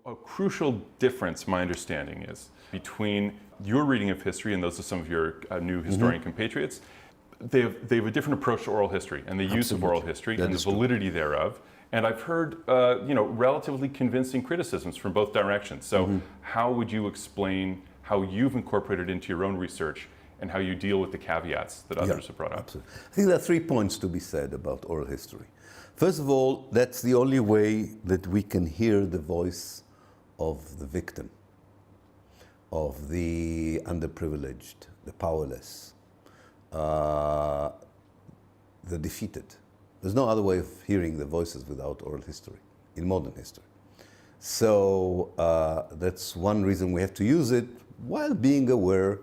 A crucial difference, my understanding is, between your reading of history and those of some of your new historian compatriots, they have a different approach to oral history and the use of oral history and the validity thereof. And I've heard, relatively convincing criticisms from both directions. So how would you explain how you've incorporated into your own research and how you deal with the caveats that others have brought up? Absolutely. I think there are 3 points to be said about oral history. First of all, that's the only way that we can hear the voice of the victim, of the underprivileged, the powerless, the defeated. There's no other way of hearing the voices without oral history, in modern history. So that's one reason we have to use it, while being aware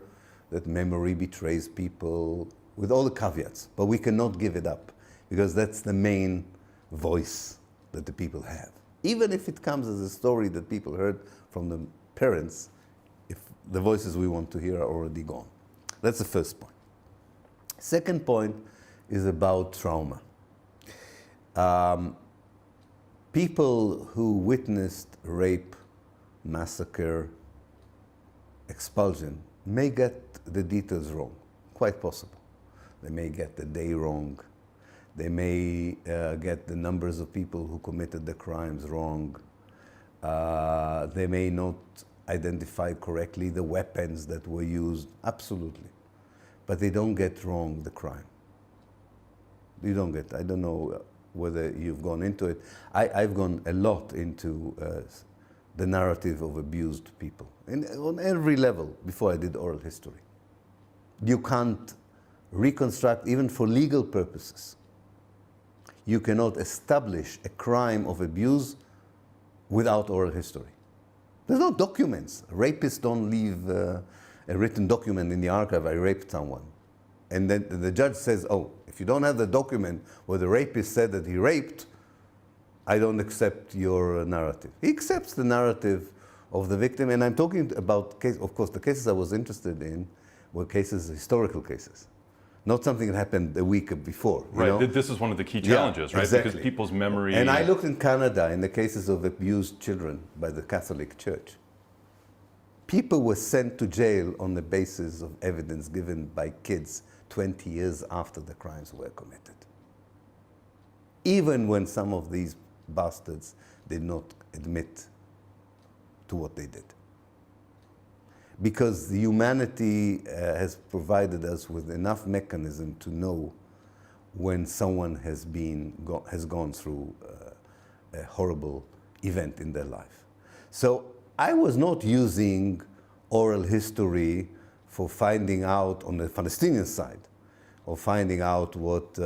that memory betrays people, with all the caveats. But we cannot give it up, because that's the main voice that the people have. Even if it comes as a story that people heard from the parents, if the voices we want to hear are already gone. That's the first point. Second point is about trauma. People who witnessed rape, massacre, expulsion may get the details wrong, quite possible. They may get the day wrong. They may get the numbers of people who committed the crimes wrong. They may not identify correctly the weapons that were used, absolutely. But they don't get wrong the crime. You don't get, I don't know whether you've gone into it. I've gone a lot into the narrative of abused people, and on every level before I did oral history. You can't reconstruct, even for legal purposes. You cannot establish a crime of abuse without oral history. There's no documents. Rapists don't leave a written document in the archive, I raped someone. And then the judge says, oh, if you don't have the document where the rapist said that he raped, I don't accept your narrative. He accepts the narrative of the victim, and I'm talking about, of course, the cases I was interested in were cases, historical cases. Not something that happened a week before. Right, you know? This is one of the key challenges, right? Exactly. Because people's memory... And I looked in Canada in the cases of abused children by the Catholic Church. People were sent to jail on the basis of evidence given by kids 20 years after the crimes were committed. Even when some of these bastards did not admit to what they did. Because the humanity has provided us with enough mechanism to know when someone has gone through a horrible event in their life. So I was not using oral history for finding out on the Palestinian side, or finding out what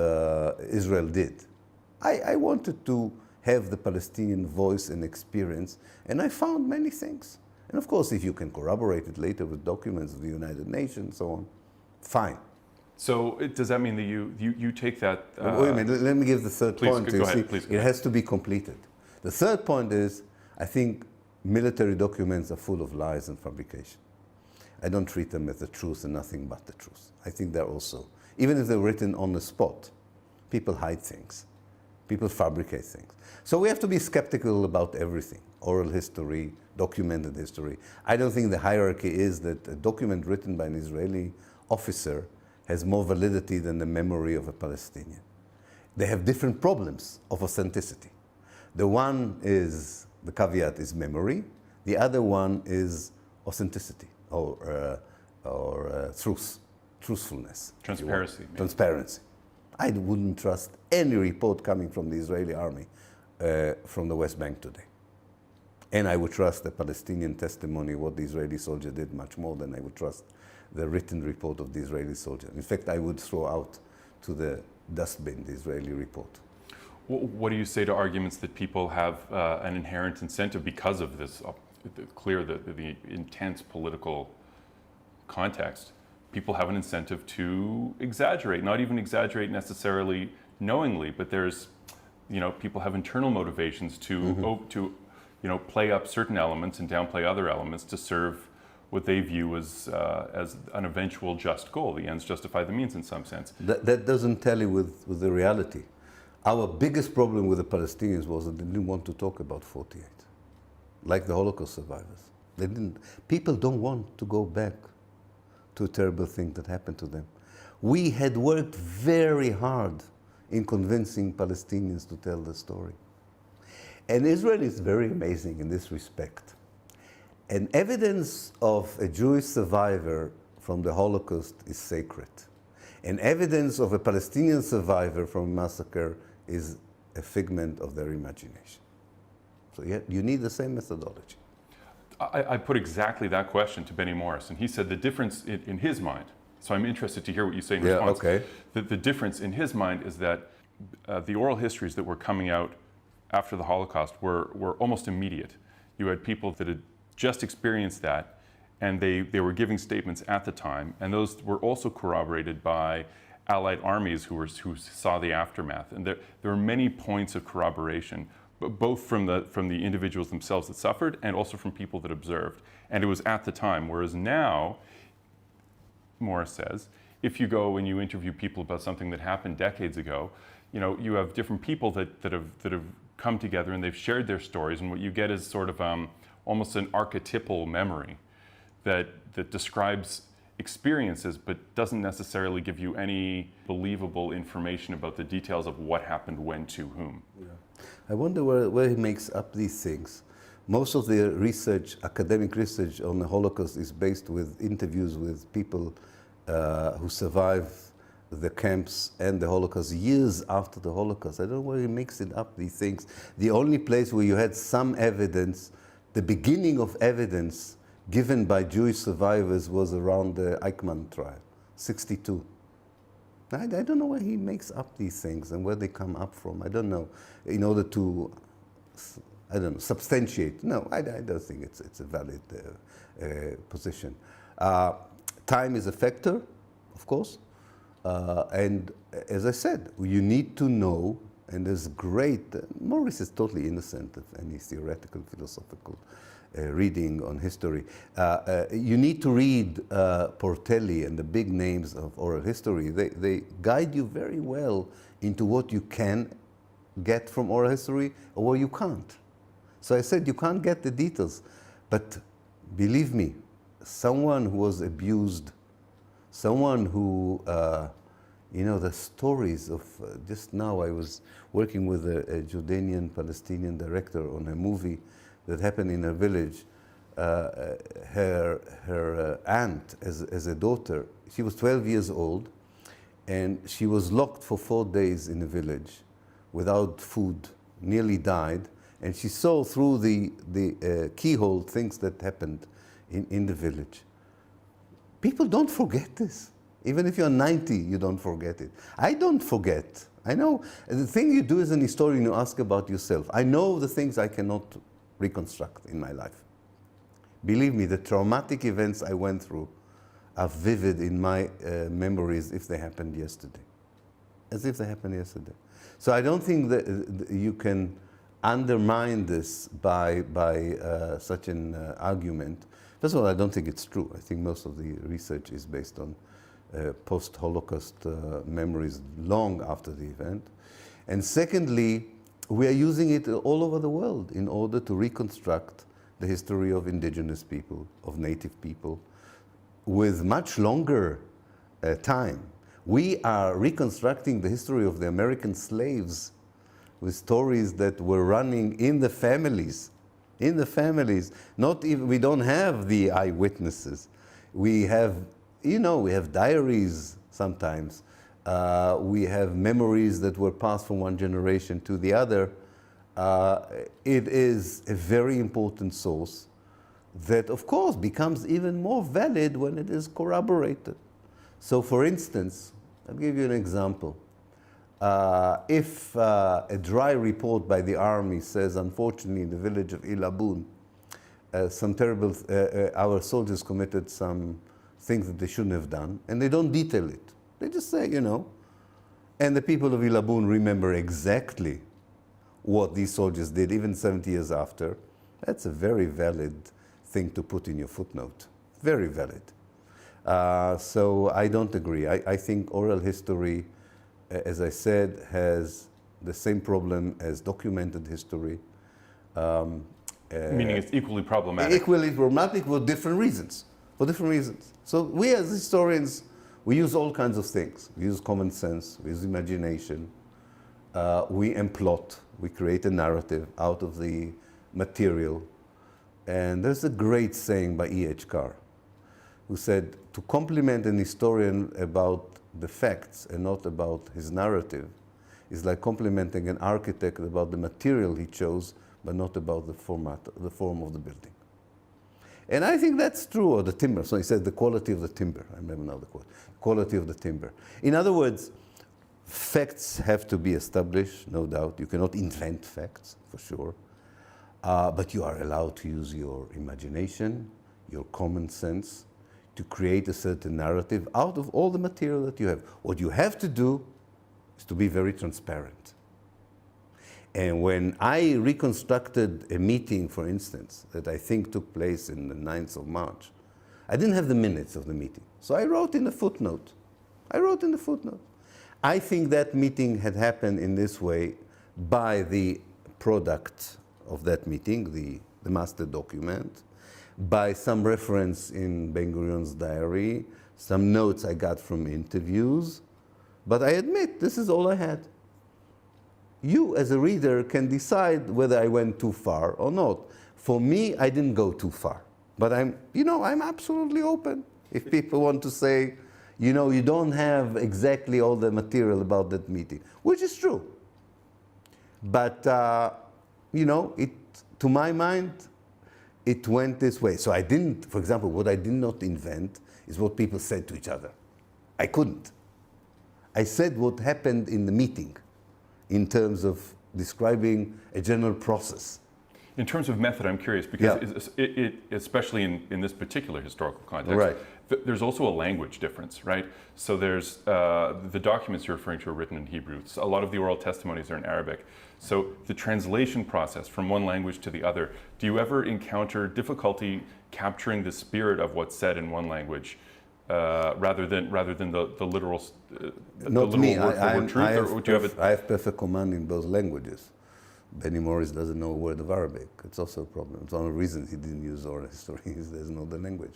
Israel did. I wanted to have the Palestinian voice and experience, and I found many things. And of course, if you can corroborate it later with documents of the United Nations and so on, fine. So does that mean that you take that... Wait a minute, let me give the third point. Go ahead, please. It has to be completed. The third point is, I think military documents are full of lies and fabrication. I don't treat them as the truth and nothing but the truth. I think they're also, even if they're written on the spot, people hide things. People fabricate things. So we have to be skeptical about everything. Oral history, documented history. I don't think the hierarchy is that a document written by an Israeli officer has more validity than the memory of a Palestinian. They have different problems of authenticity. The one is, the caveat is memory. The other one is authenticity or truthfulness. Transparency. Transparency. I wouldn't trust any report coming from the Israeli army from the West Bank today. And I would trust the Palestinian testimony, what the Israeli soldier did, much more than I would trust the written report of the Israeli soldier. In fact, I would throw out to the dustbin the Israeli report. What do you say to arguments that people have an inherent incentive because of this the intense political context? People have an incentive to exaggerate, not even exaggerate necessarily knowingly, but there's, people have internal motivations to play up certain elements and downplay other elements to serve what they view as an eventual just goal. The ends justify the means in some sense. That doesn't tally with the reality. Our biggest problem with the Palestinians was that they didn't want to talk about 48. like the Holocaust survivors. They didn't. People don't want to go back to a terrible thing that happened to them. We had worked very hard in convincing Palestinians to tell the story. And Israel is very amazing in this respect. And evidence of a Jewish survivor from the Holocaust is sacred. And evidence of a Palestinian survivor from a massacre is a figment of their imagination. So you need the same methodology. I put exactly that question to Benny Morris, and he said the difference in his mind, so I'm interested to hear what you say in response. Okay. The difference in his mind is that the oral histories that were coming out after the Holocaust were almost immediate. You had people that had just experienced that, and they were giving statements at the time, and those were also corroborated by Allied armies who saw the aftermath. And there were many points of corroboration, both from the individuals themselves that suffered and also from people that observed. And it was at the time. Whereas now, Morris says, if you go and you interview people about something that happened decades ago, you have different people that have come together and they've shared their stories, and what you get is sort of almost an archetypal memory that describes experiences but doesn't necessarily give you any believable information about the details of what happened when to whom. Yeah. I wonder where he makes up these things. Most of the research, academic research on the Holocaust is based with interviews with people who survived the camps and the Holocaust years after the Holocaust. I don't know where he makes it up, these things. The only place where you had some evidence, the beginning of evidence given by Jewish survivors, was around the Eichmann trial, 1962. I don't know where he makes up these things and where they come up from. I don't know. In order to, substantiate. No, I don't think it's a valid position. Time is a factor, of course. And as I said, you need to know, and there's great, Morris is totally innocent of any theoretical, philosophical reading on history. You need to read Portelli and the big names of oral history. They guide you very well into what you can get from oral history or what you can't. So I said you can't get the details, but believe me, someone who was abused, someone who, the stories of, just now I was working with a Jordanian-Palestinian director on a movie that happened in a village. Her aunt, as a daughter, she was 12 years old, and she was locked for 4 days in a village without food, nearly died, and she saw through the keyhole things that happened in the village. People don't forget this. Even if you're 90, you don't forget it. I don't forget. I know. The thing you do as an historian, you ask about yourself. I know the things I cannot reconstruct in my life. Believe me, the traumatic events I went through are vivid in my memories if they happened yesterday. As if they happened yesterday. So I don't think that you can undermine this by such an argument. First of all, I don't think it's true. I think most of the research is based on post-Holocaust memories long after the event. And secondly, we are using it all over the world in order to reconstruct the history of indigenous people, of native people, with much longer time. We are reconstructing the history of the American slaves with stories that were running in the families. In the families. Not even, we don't have the eyewitnesses. We have, we have diaries sometimes. We have memories that were passed from one generation to the other. It is a very important source that, of course, becomes even more valid when it is corroborated. So, for instance, I'll give you an example. If a dry report by the army says, unfortunately, in the village of Ilan Pappe, our soldiers committed some things that they shouldn't have done, and they don't detail it. They just say, and the people of Ilan Pappe remember exactly what these soldiers did, even 70 years after. That's a very valid thing to put in your footnote. Very valid. So I don't agree. I think oral history, as I said, has the same problem as documented history. Meaning it's equally problematic. equally problematic for different reasons. For different reasons. So we as historians, we use all kinds of things. We use common sense, we use imagination, we emplot, we create a narrative out of the material. And there's a great saying by E.H. Carr, who said, to compliment an historian about the facts and not about his narrative is like complimenting an architect about the material he chose, but not about the form of the building. And I think that's true, or the timber. So he said the quality of the timber. I remember now the quote. Quality of the timber. In other words, facts have to be established, no doubt. You cannot invent facts, for sure. But you are allowed to use your imagination, your common sense, to create a certain narrative out of all the material that you have. What you have to do is to be very transparent. And when I reconstructed a meeting, for instance, that I think took place in the 9th of March, I didn't have the minutes of the meeting. So I wrote in the footnote. I think that meeting had happened in this way by the product of that meeting, the master document, by some reference in Ben-Gurion's diary, some notes I got from interviews, but I admit this is all I had. You, as a reader, can decide whether I went too far or not. For me, I didn't go too far. But I'm absolutely open. If people want to say, you don't have exactly all the material about that meeting, which is true. But, to my mind, it went this way. So I didn't, for example, what I did not invent is what people said to each other. I couldn't. I said what happened in the meeting, in terms of describing a general process. In terms of method, I'm curious, because it especially in this particular historical context, right. There's also a language difference, right? So there's the documents you're referring to are written in Hebrew. So a lot of the oral testimonies are in Arabic. So the translation process from one language to the other, do you ever encounter difficulty capturing the spirit of what's said in one language rather than the literal word-for-word truth? I have perfect command in both languages. Benny Morris doesn't know a word of Arabic. It's also a problem. It's one of the reasons he didn't use oral history. He doesn't know the language.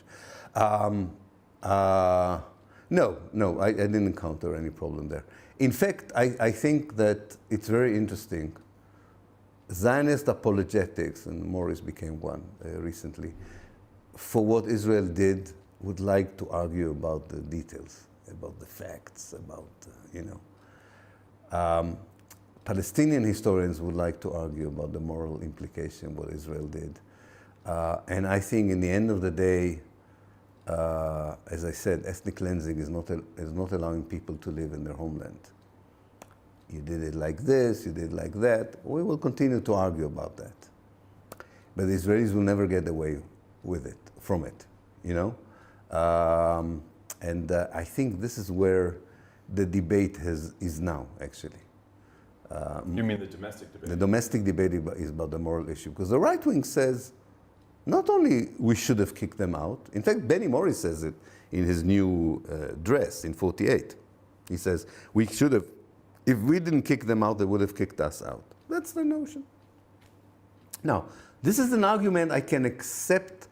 No, I didn't encounter any problem there. In fact, I think that it's very interesting. Zionist apologetics, and Morris became one recently, for what Israel did, would like to argue about the details, about the facts, about, Palestinian historians would like to argue about the moral implication of what Israel did. And I think in the end of the day, as I said, ethnic cleansing is not allowing people to live in their homeland. You did it like this, you did it like that. We will continue to argue about that. But the Israelis will never get away from it, And I think this is where the debate is now, actually. You mean the domestic debate? The domestic debate is about the moral issue. Because the right wing says, not only we should have kicked them out, in fact, Benny Morris says it in his new dress in 48. He says, we should have, if we didn't kick them out, they would have kicked us out. That's the notion. Now, this is an argument I can accept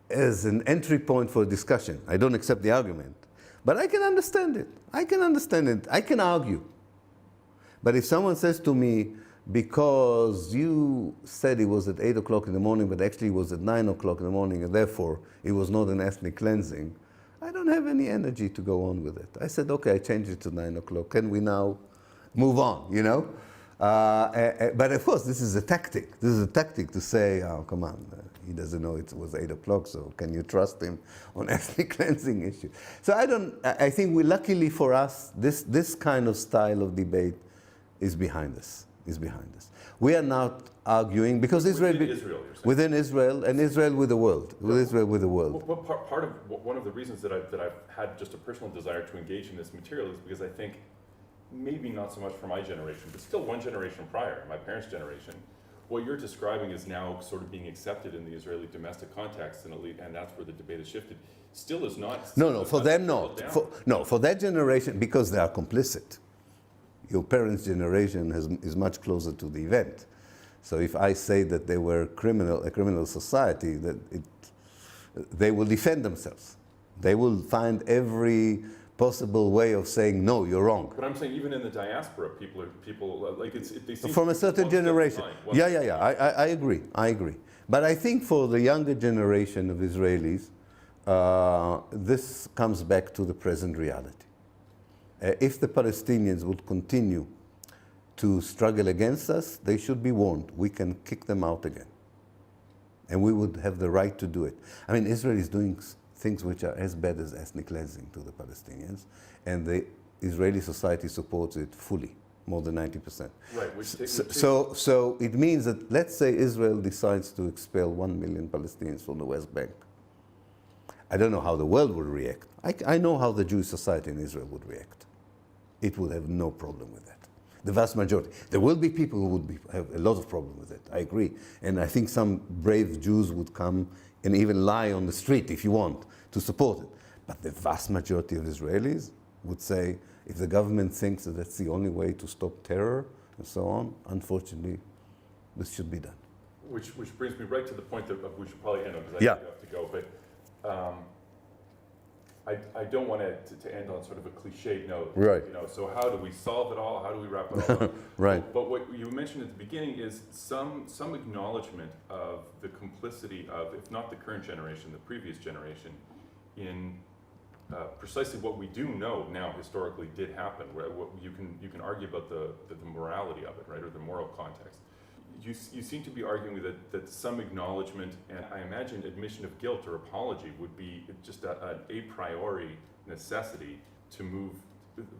as an entry point for a discussion. I don't accept the argument, but I can understand it. I can argue. But if someone says to me, because you said it was at 8 o'clock in the morning, but actually it was at 9 o'clock in the morning, and therefore it was not an ethnic cleansing, I don't have any energy to go on with it. I said, okay, I changed it to 9 o'clock. Can we now move on, But of course, this is a tactic. This is a tactic to say, oh, come on, he doesn't know it was 8 o'clock, so can you trust him on ethnic cleansing issues? So I think luckily for us, this kind of style of debate is behind us. We are not arguing because within Israel and Israel with the world, Well, part of one of the reasons that I've had just a personal desire to engage in this material is because I think maybe not so much for my generation, but still one generation prior, my parents' generation, what you're describing is now sort of being accepted in the Israeli domestic context, and that's where the debate has shifted. Still is not. No, for them not. For that generation, because they are complicit. Your parents' generation is much closer to the event. So if I say that they were a criminal society, they will defend themselves. They will find every possible way of saying, no, you're wrong. But I'm saying even in the diaspora, people like they seem From to a be certain one step generation. behind, I agree. But I think for the younger generation of Israelis, this comes back to the present reality. If the Palestinians would continue to struggle against us, they should be warned. We can kick them out again. And we would have the right to do it. I mean, Israel is doing things which are as bad as ethnic cleansing to the Palestinians, and the Israeli society supports it fully, more than 90%. Right. So it means that, let's say Israel decides to expel 1 million Palestinians from the West Bank. I don't know how the world would react. I know how the Jewish society in Israel would react. It would have no problem with that. The vast majority. There will be people who would have a lot of problem with it. I agree. And I think some brave Jews would come and even lie on the street, if you want, to support it. But the vast majority of Israelis would say, if the government thinks that that's the only way to stop terror and so on, unfortunately, this should be done. Which brings me right to the point that we should probably end on, because I think you have to go. But I don't want to end on sort of a cliched note. Right. You know, so how do we solve it all? How do we wrap it all up? Right. But what you mentioned at the beginning is some acknowledgement of the complicity of, if not the current generation, the previous generation, in precisely what we do know now historically did happen. Where you can argue about the morality of it, right, or the moral context. You seem to be arguing that some acknowledgement, and I imagine admission of guilt or apology would be just an a priori necessity to move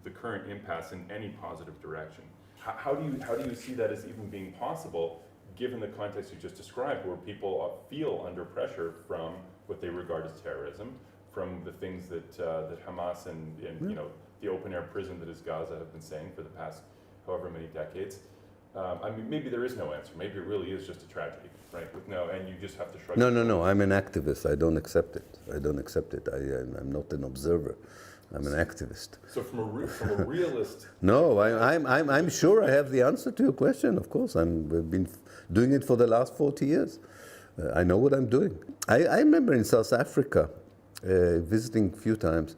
the current impasse in any positive direction. How do you see that as even being possible, given the context you just described, where people feel under pressure from what they regard as terrorism, from the things that Hamas and you know, the open air prison that is Gaza have been saying for the past however many decades? I mean, maybe there is no answer. Maybe it really is just a tragedy, right? And you just have to shrug. No. I'm an activist. I don't accept it. I'm not an observer. I'm an activist. So from a realist. No, I'm sure I have the answer to your question. Of course, I've been doing it for the last 40 years. I know what I'm doing. I remember in South Africa, visiting a few times.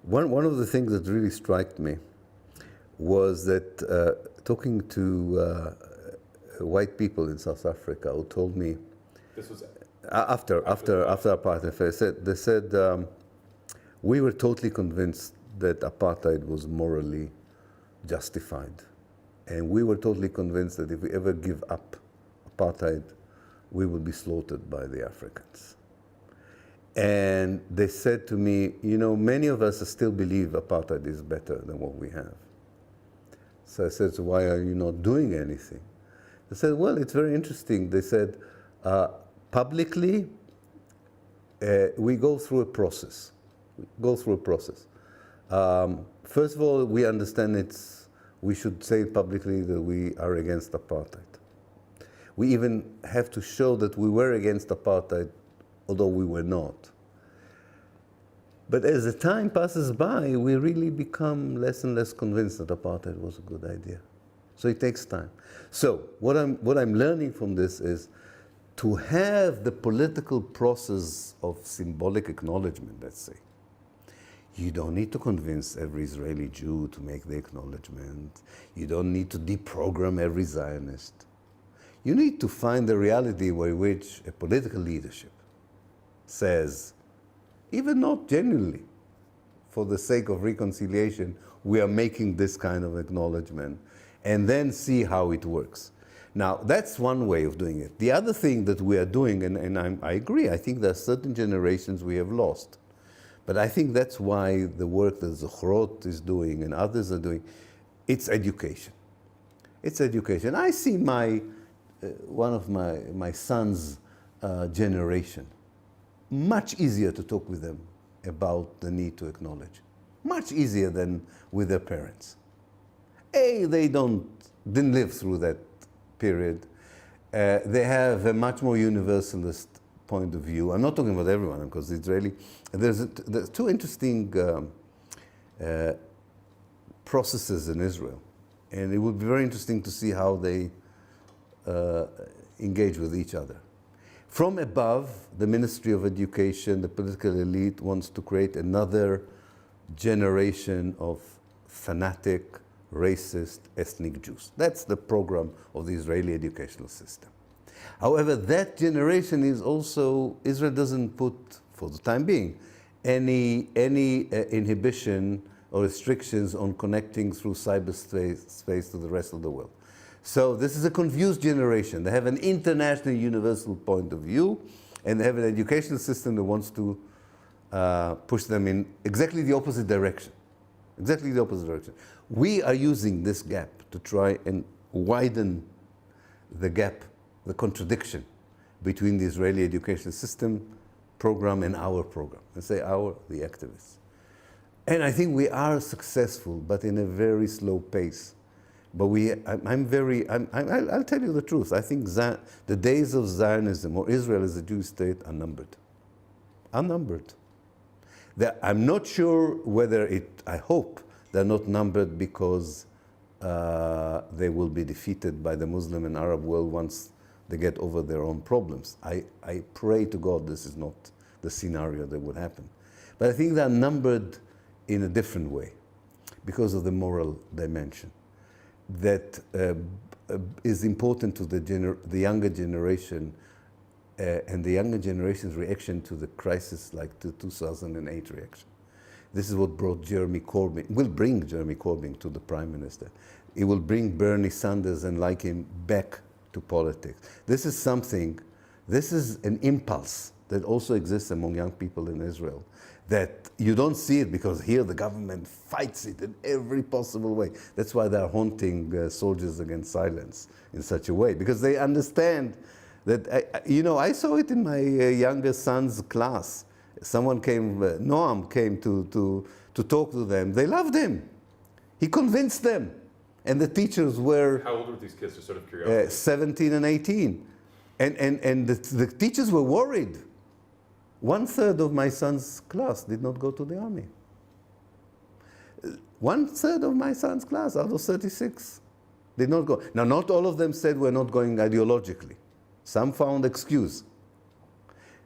One of the things that really struck me was that talking to white people in South Africa who told me, this was after apartheid, they said we were totally convinced that apartheid was morally justified, and we were totally convinced that if we ever give up apartheid, we will be slaughtered by the Africans. And they said to me, you know, many of us still believe apartheid is better than what we have. So I said, so why are you not doing anything? They said, well, it's very interesting. They said, publicly, we go through a process. First of all, we understand we should say publicly that we are against apartheid. We even have to show that we were against apartheid, although we were not. But as the time passes by, we really become less and less convinced that apartheid was a good idea. So it takes time. So what I'm learning from this is to have the political process of symbolic acknowledgement, let's say. You don't need to convince every Israeli Jew to make the acknowledgement. You don't need to deprogram every Zionist. You need to find the reality by which a political leadership says, even not genuinely, for the sake of reconciliation, we are making this kind of acknowledgement, and then see how it works. Now, that's one way of doing it. The other thing that we are doing, and I agree, I think there are certain generations we have lost. But I think that's why the work that Zochrot is doing and others are doing, it's education. It's education. I see one of my son's generation, much easier to talk with them about the need to acknowledge. Much easier than with their parents. They didn't live through that period. They have a much more universalist point of view. I'm not talking about everyone, because Israeli, there's two interesting processes in Israel. And it would be very interesting to see how they engage with each other. From above, the Ministry of Education, the political elite wants to create another generation of fanatic, racist, ethnic Jews. That's the program of the Israeli educational system. However, that generation is also, Israel doesn't put, for the time being, any inhibition or restrictions on connecting through cyberspace to the rest of the world. So this is a confused generation. They have an international universal point of view, and they have an educational system that wants to push them in exactly the opposite direction. Exactly the opposite direction. We are using this gap to try and widen the gap, the contradiction between the Israeli educational system program and our program. And say our, the activists. And I think we are successful, but in a very slow pace. But I'll tell you the truth. I think the days of Zionism or Israel as a Jewish state are numbered. Are numbered. I'm not sure whether I hope they're not numbered because they will be defeated by the Muslim and Arab world once they get over their own problems. I pray to God this is not the scenario that would happen. But I think they're numbered in a different way because of the moral dimension that is important to the younger generation and the younger generation's reaction to the crisis, like the 2008 reaction. This is what brought will bring Jeremy Corbyn to the Prime Minister. It will bring Bernie Sanders and like him back to politics. This is an impulse that also exists among young people in Israel, that you don't see it because here the government fights it in every possible way. That's why they're haunting soldiers against silence in such a way, because they understand that, I saw it in my younger son's class. Someone came, Noam came to talk to them. They loved him. He convinced them. And the teachers were... How old were these kids, just sort of curiosity? 17 and 18. And the teachers were worried. 1/3 of my son's class did not go to the army. 1/3 of my son's class out of 36 did not go. Now, not all of them said we're not going ideologically. Some found excuse.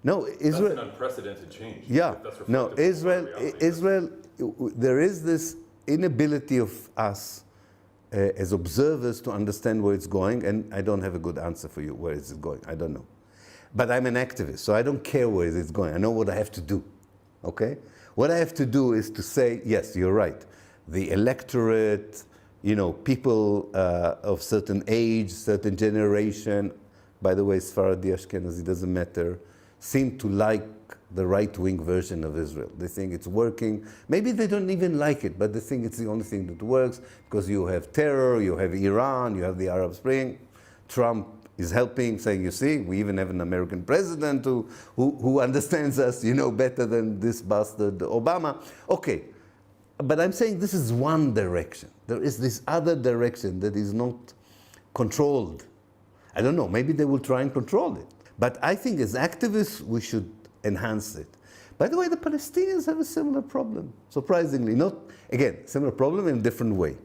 No, Israel... That's an unprecedented change. Yeah. No, Israel, there is this inability of us as observers to understand where it's going, and I don't have a good answer for you. Where is it going? I don't know. But I'm an activist, so I don't care where it's going. I know what I have to do, okay? What I have to do is to say, yes, you're right. The electorate, people of certain age, certain generation, by the way, Sephardi, Ashkenazi, doesn't matter, seem to like the right-wing version of Israel. They think it's working. Maybe they don't even like it, but they think it's the only thing that works because you have terror, you have Iran, you have the Arab Spring. Trump is helping, saying, you see, we even have an American president who understands us, better than this bastard Obama. Okay, but I'm saying this is one direction. There is this other direction that is not controlled. I don't know, maybe they will try and control it. But I think as activists, we should enhance it. By the way, the Palestinians have a similar problem, surprisingly. Similar problem in a different way.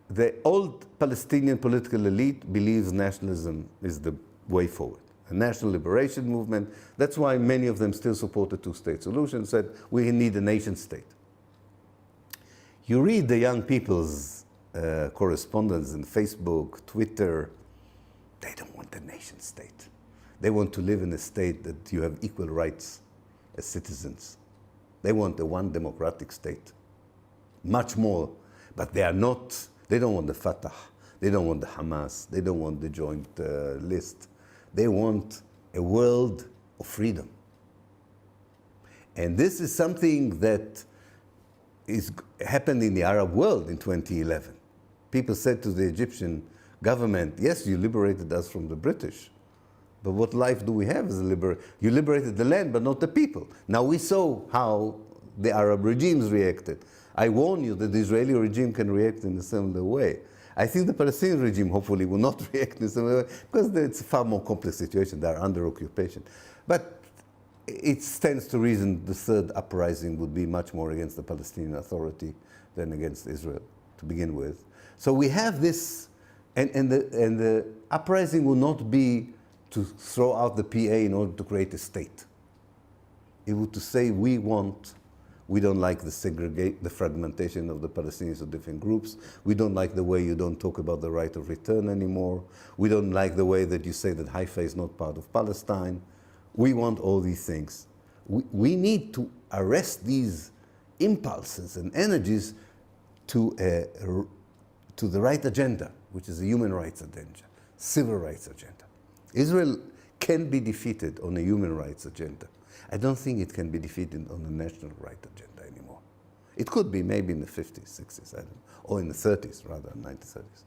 The old Palestinian political elite believes nationalism is the way forward. A national liberation movement. That's why many of them still support a two-state solution, said we need a nation state. You read the young people's correspondence in Facebook, Twitter, they don't want a nation state. They want to live in a state that you have equal rights as citizens. They want a one democratic state. Much more, but they don't want the Fatah, they don't want the Hamas, they don't want the joint list. They want a world of freedom. And this is something that happened in the Arab world in 2011. People said to the Egyptian government, yes, you liberated us from the British, but what life do we have as a You liberated the land, but not the people. Now we saw how the Arab regimes reacted. I warn you that the Israeli regime can react in a similar way. I think the Palestinian regime hopefully will not react in a similar way because it's a far more complex situation. They are under occupation. But it stands to reason the third uprising would be much more against the Palestinian Authority than against Israel to begin with. So we have this And the uprising will not be to throw out the PA in order to create a state. It would to say we don't like the fragmentation of the Palestinians to different groups. We don't like the way you don't talk about the right of return anymore. We don't like the way that you say that Haifa is not part of Palestine. We want all these things. We need to arrest these impulses and energies to the right agenda, which is a human rights agenda, civil rights agenda. Israel can be defeated on a human rights agenda. I don't think it can be defeated on a national right agenda anymore. It could be maybe in the 50s, 60s, I don't know, or in the 30s rather, 1930s.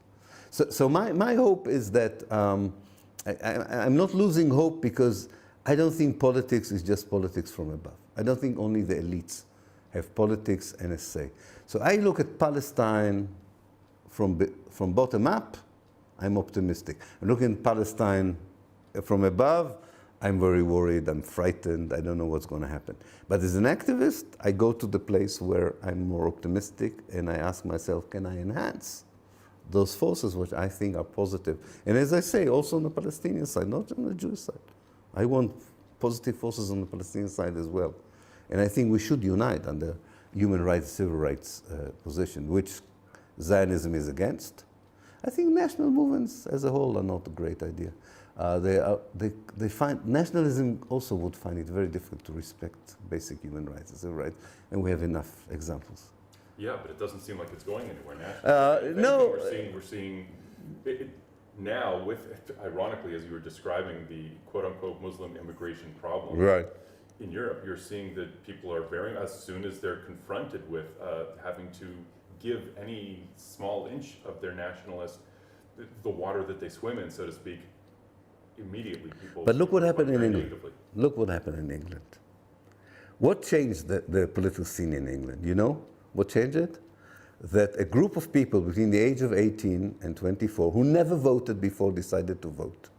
So my hope is that I'm not losing hope because I don't think politics is just politics from above. I don't think only the elites have politics and a say. So I look at Palestine from bottom up, I'm optimistic. Looking at Palestine from above, I'm very worried, I'm frightened, I don't know what's going to happen. But as an activist, I go to the place where I'm more optimistic and I ask myself, can I enhance those forces which I think are positive? And as I say, also on the Palestinian side, not on the Jewish side. I want positive forces on the Palestinian side as well. And I think we should unite under human rights, civil rights position, which Zionism is against. I think national movements as a whole are not a great idea. They find nationalism also would find it very difficult to respect basic human rights and civil rights, and we have enough examples. Yeah, but it doesn't seem like it's going anywhere nationally. No. We're seeing it now with, ironically, as you were describing the quote-unquote Muslim immigration problem. Right. In Europe, you're seeing that people are as soon as they're confronted with having to give any small inch of their nationalist, the water that they swim in, so to speak, immediately people. But look what happened in England. Negatively. Look what happened in England. What changed the political scene in England? You know what changed it? That a group of people between the age of 18 and 24 who never voted before decided to vote.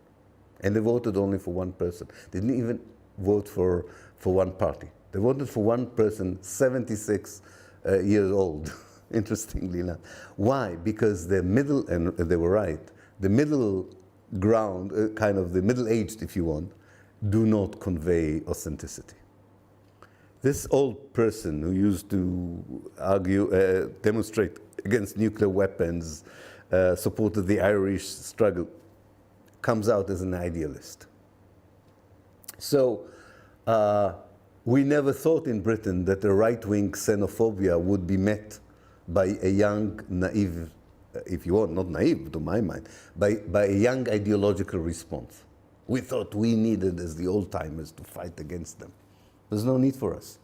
And they voted only for one person. They didn't even vote for one party. They voted for one person, 76 years old, interestingly enough. Why? Because the middle, and they were right, the middle ground, kind of the middle-aged, if you want, do not convey authenticity. This old person who used to argue, demonstrate against nuclear weapons, supported the Irish struggle, comes out as an idealist. So we never thought in Britain that the right-wing xenophobia would be met by a young, naive, if you want, not naive to my mind, by a young ideological response. We thought we needed, as the old-timers, to fight against them. There's no need for us.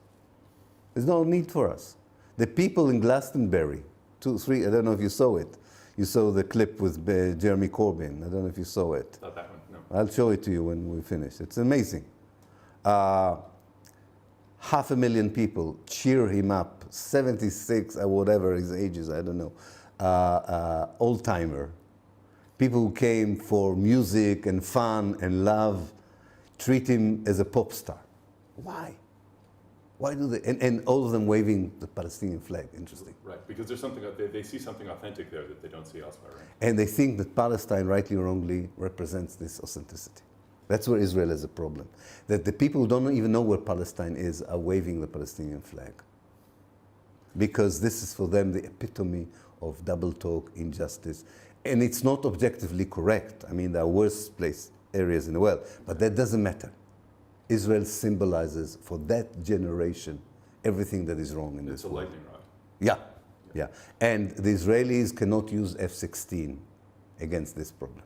There's no need for us. The people in Glastonbury, 2, 3, I don't know if you saw it. You saw the clip with Jeremy Corbyn. I don't know if you saw it. Not that one, no. I'll show it to you when we finish. It's amazing. 500,000 people cheer him up, 76 or whatever his age is, I don't know, old-timer. People who came for music and fun and love treat him as a pop star. Why? Why do they? And all of them waving the Palestinian flag, interesting. Right, because there's something, they see something authentic there that they don't see elsewhere, right? And they think that Palestine, rightly or wrongly, represents this authenticity. That's where Israel has a problem. That the people who don't even know where Palestine is are waving the Palestinian flag. Because this is for them the epitome of double talk, injustice. And it's not objectively correct. I mean, there are worse areas in the world, but that doesn't matter. Israel symbolizes for that generation everything that is wrong in this world. It's a lightning rod. Yeah. And the Israelis cannot use F-16 against this problem.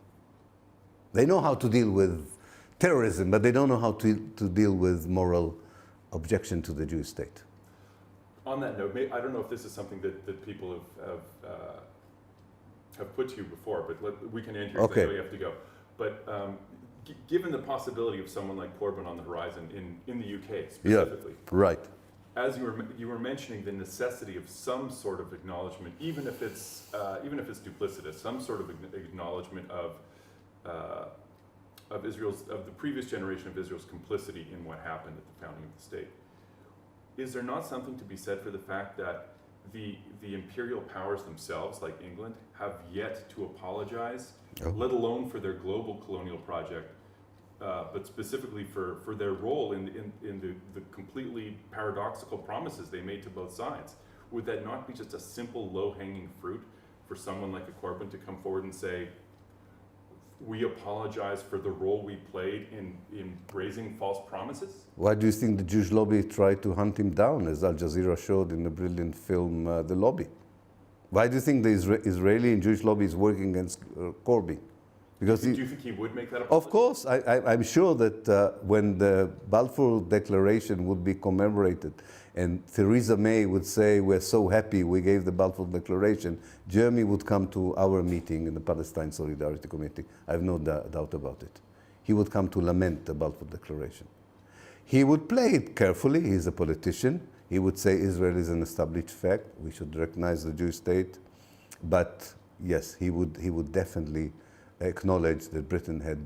They know how to deal with terrorism, but they don't know how to deal with moral objection to the Jewish state. On that note, I don't know if this is something that people have put to you before, but we can end here because I know you have to go. But given the possibility of someone like Corbyn on the horizon in the UK specifically, right. As you were mentioning the necessity of some sort of acknowledgement, even if it's duplicitous, some sort of acknowledgement of the previous generation of Israel's complicity in what happened at the founding of the state. Is there not something to be said for the fact that the imperial powers themselves, like England, have yet to apologize, Oh. let alone for their global colonial project, but specifically for their role in the completely paradoxical promises they made to both sides. Would that not be just a simple low-hanging fruit for someone like a Corbyn to come forward and say, we apologize for the role we played in raising false promises? Why do you think the Jewish lobby tried to hunt him down, as Al Jazeera showed in the brilliant film The Lobby? Why do you think the Israeli and Jewish lobby is working against Corbyn? Because Do you think he would make that apology? of course, I'm sure that when the Balfour Declaration would be commemorated and Theresa May would say, we're so happy we gave the Balfour Declaration, Jeremy would come to our meeting in the Palestine Solidarity Committee. I have no doubt about it. He would come to lament the Balfour Declaration. He would play it carefully. He's a politician. He would say Israel is an established fact. We should recognize the Jewish state. But yes, he would definitely acknowledge that Britain had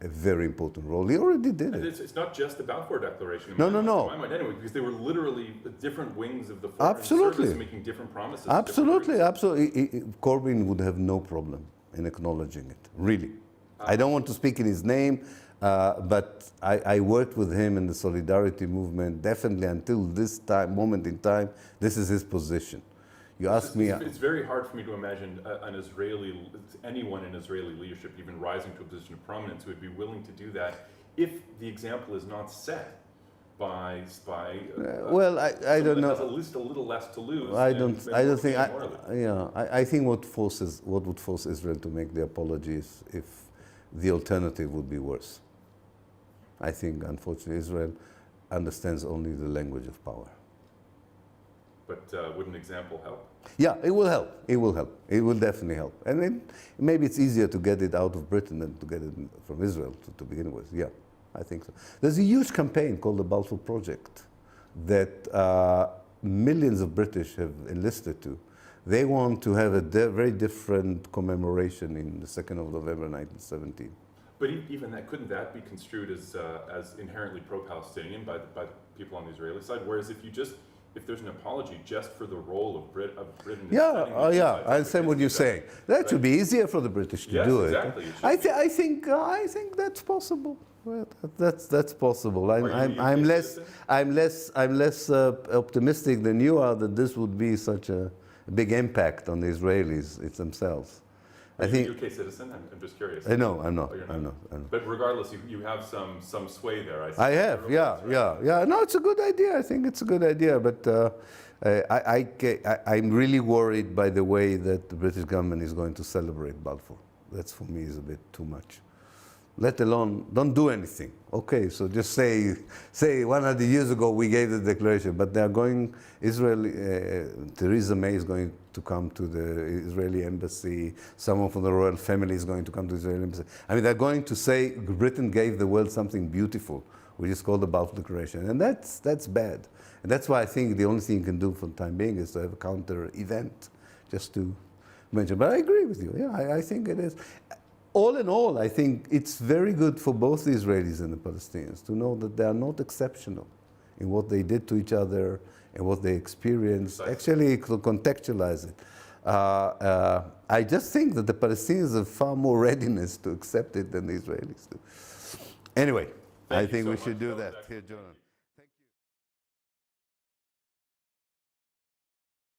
a very important role. He already did And it. it's not just the Balfour Declaration. No. In my mind, anyway, because they were literally different wings of the foreign Absolutely. service making different promises. to different Absolutely, groups. absolutely. Corbyn would have no problem in acknowledging it, really. I don't want to speak in his name, but I worked with him in the Solidarity movement, definitely until this moment in time, this is his position. You ask me... It's very hard for me to imagine anyone in Israeli leadership even rising to a position of prominence who would be willing to do that if the example is not set by well, I don't someone that has know. at least a little less to lose. I than don't think. morally. I think what would force Israel to make the apologies if the alternative would be worse. I think, unfortunately, Israel understands only the language of power. But would an example help? Yeah, it will help. It will help. It will definitely help. And maybe it's easier to get it out of Britain than to get it from Israel to begin with. Yeah, I think so. There's a huge campaign called the Balfour Project that millions of British have enlisted to. They want to have a very different commemoration in the 2nd of November 1917. But even that, couldn't that be construed as inherently pro-Palestinian by the people on the Israeli side? Whereas if there's an apology just for the role of Britain in setting the two sides I up understand what against you're each saying. other, That right? should be easier for the British to Yes, do exactly. it. It should be. I think that's possible. Well, that's possible. I'm less optimistic than you are that this would be such a big impact on the Israelis themselves. Are I you think a UK citizen? I'm just curious. no, I'm not. Oh, you're I'm not. But regardless, you have some sway there. I see. I have, yeah. No, it's a good idea. I think it's a good idea, but I'm really worried by the way that the British government is going to celebrate Balfour. That's for me is a bit too much. Let alone, don't do anything. Okay, so just say 100 years ago we gave the declaration, but they are going, Theresa May is going to come to the Israeli embassy, someone from the royal family is going to come to the Israeli embassy. I mean, they're going to say Britain gave the world something beautiful, which is called the Balfour Declaration, and that's bad. And that's why I think the only thing you can do for the time being is to have a counter event, just to mention. But I agree with you, yeah, I think it is. All in all, I think it's very good for both the Israelis and the Palestinians to know that they are not exceptional in what they did to each other and what they experienced. Actually, to contextualize it. I just think that the Palestinians have far more readiness to accept it than the Israelis do. Anyway, I think we should do that. Here, Jonathan.